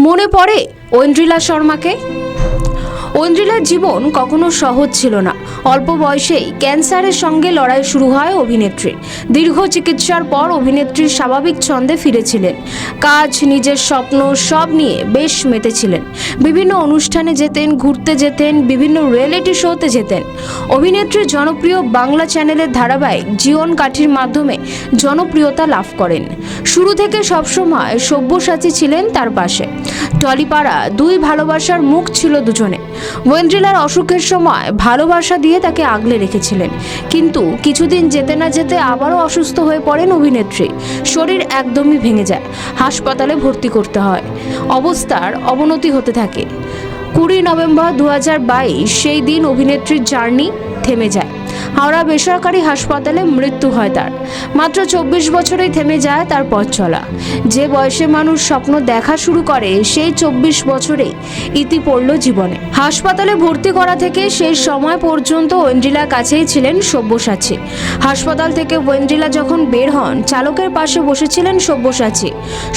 মনে পড়ে ঐন্দ্রিলা শর্মাকে। ঐন্দ্রিলার জীবন কখনো সহজ ছিল না। অল্প বয়সেই ক্যান্সারের সঙ্গে লড়াই শুরু হয় অভিনেত্রীর। দীর্ঘ চিকিৎসার পর অভিনেত্রীর স্বাভাবিক ছন্দে ফিরেছিলেন। কাজ, নিজের স্বপ্ন সব নিয়ে বেশ মেতেছিলেন। বিভিন্ন অনুষ্ঠানে যেতেন, ঘুরতে যেতেন, বিভিন্ন রিয়েলিটি শোতে যেতেন। অভিনেত্রীর জনপ্রিয় বাংলা চ্যানেলের ধারাবাহিক জীবন কাঠির মাধ্যমে জনপ্রিয়তা লাভ করেন। শুরু থেকে সবসময় সব্যসাচী ছিলেন তার পাশে। টলিপাড়া দুই ভালোবাসার মুখ ছিল দুজনে। ঐন্দ্রিলার অসুখের সময় ভালোবাসা দিয়ে তাকে আগলে রেখেছিলেন, কিন্তু কিছুদিন যেতে না যেতে আবারও অসুস্থ হয়ে পড়েন অভিনেত্রী। শরীর একদমই ভেঙে যায়, হাসপাতালে ভর্তি করতে হয়। অবস্থার অবনতি হতে থাকে। 20 নভেম্বর 2022 সেই দিন অভিনেত্রীর জার্নি থেমে যায়। হাওড়া বেসরকারি হাসপাতালে মৃত্যু হয় তার। মাত্র 24 বছরেই থেমে যায় তার পথ চলা। যে বয়সে মানুষ স্বপ্ন দেখা শুরু করে, সেই 24 বছরেই ইতি পড়ল জীবনে। হাসপাতালে ভর্তি করা থেকে শেষ সময় পর্যন্ত ঐন্দ্রিলার কাছেই ছিলেন সব্যসাচী। হাসপাতাল থেকে ঐন্দ্রিলা যখন বের হন, চালকের পাশে বসেছিলেন সব্যসাচী।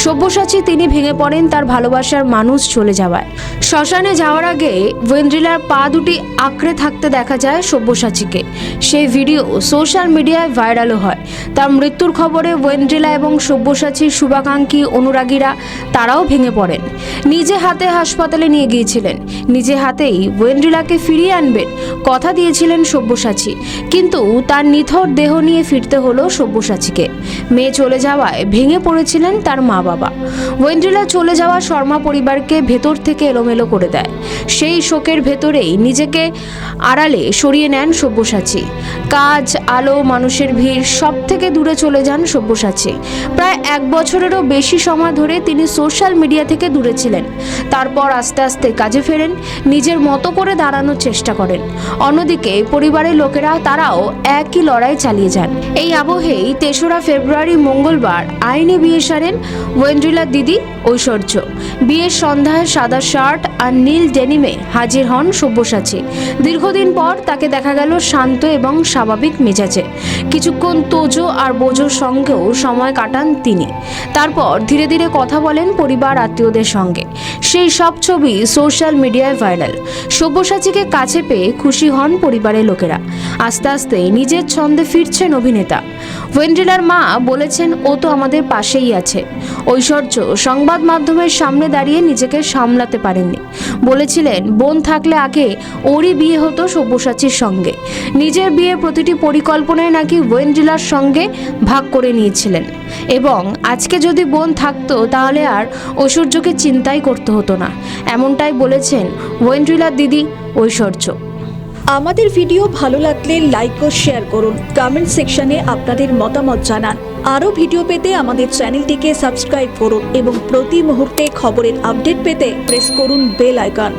সব্যসাচী তিনি ভেঙে পড়েন তার ভালোবাসার মানুষ চলে যাওয়ায়। শ্মশানে যাওয়ার আগে ঐন্দ্রিলার পা দুটি আঁকড়ে থাকতে দেখা যায় সব্যসাচীকে। সেই ভিডিও সোশ্যাল মিডিয়ায় ভাইরালও হয়। তার মৃত্যুর খবরে ঐন্দ্রিলা এবং সব্যসাচীর শুভাকাঙ্ক্ষী অনুরাগীরা তারাও ভেঙে পড়েন। নিজে হাতে হাসপাতালে নিয়ে গিয়েছিলেন, নিজে হাতেই ঐন্দ্রিলাকে ফিরিয়ে আনবেন কথা দিয়েছিলেন সব্যসাচী, কিন্তু তার নিথর দেহ নিয়ে ফিরতে হলো সব্যসাচীকে। মেয়ে চলে যাওয়ায় ভেঙে পড়েছিলেন তার মা বাবা। ঐন্দ্রিলা চলে যাওয়া শর্মা পরিবারকে ভেতর থেকে এলোমেলো করে দেয়। সেই শোকের ভেতরেই নিজেকে আড়ালে সরিয়ে নেন সব্যসাচী। কাজ, আলো, মানুষের ভিড় সব থেকে দূরে চলে যান সব্যসাচী। প্রায় 1 বছরেরও বেশি সময় ধরে তিনি সোশ্যাল মিডিয়া থেকে দূরে ছিলেন। তারপর আস্তে আস্তে কাজে ফেরেন, নিজের মতো করে দাঁড়ানোর চেষ্টা করেন। অন্যদিকে পরিবারের লোকেরা তারাও একই লড়াই চালিয়ে যান। এই আবহেই 3রা ফেব্রুয়ারি মঙ্গলবার আইনি বিয়ে সারেন ঐন্দ্রিলার দিদি ঐশ্বর্য। বিয়ের সন্ধ্যায় সাদা শার্ট আর নীল ডেনিমে হাজির হন সব্যসাচী। দীর্ঘদিন পর তাকে দেখা গেল শান্ত এবং স্বাভাবিক মেজাজে। কিছুক্ষণ তোজো আর বোজোর সঙ্গেও সময় কাটান তিনি। তারপর ধীরে ধীরে কথা বলেন পরিবার আত্মীয়দের সঙ্গে। সেই সব ছবি সোশ্যাল মিডিয়ায় ভাইরাল। সব্যসাচীকে কাছে পেয়ে খুশি হন পরিবারের লোকেরা। আস্তে আস্তে নিজের ছন্দে ফিরছেন অভিনেতা। ঐন্দ্রিলার মা বলেছেন, ও তো আমাদের পাশেই আছে। ঐশ্বর্য সংবাদ মাধ্যমের সামনে দাঁড়িয়ে নিজেকে সামলাতে পারেননি। বলেছিলেন, বোন থাকলে আগে ওরই বিয়ে হতো সব্যসাচীর সঙ্গে। নিজের বিয়ের প্রতিটি পরিকল্পনায় নাকি ঐন্দ্রিলার সঙ্গে ভাগ করে নিয়েছিলেন, এবং আজকে যদি বোন থাকতো তাহলে আর ঐশ্বর্যকে চিন্তাই করতে হতো না। এমনটাই বলেছেন ঐন্দ্রিলার দিদি ঐশ্বর্য। আমাদের ভিডিও ভালো লাগলে লাইক ও শেয়ার করুন। কমেন্ট সেকশনে আপনাদের মতামত জানান। আরও ভিডিও পেতে আমাদের চ্যানেলটিকে সাবস্ক্রাইব করুন এবং প্রতি মুহূর্তে খবরের আপডেট পেতে প্রেস করুন বেল আইকন।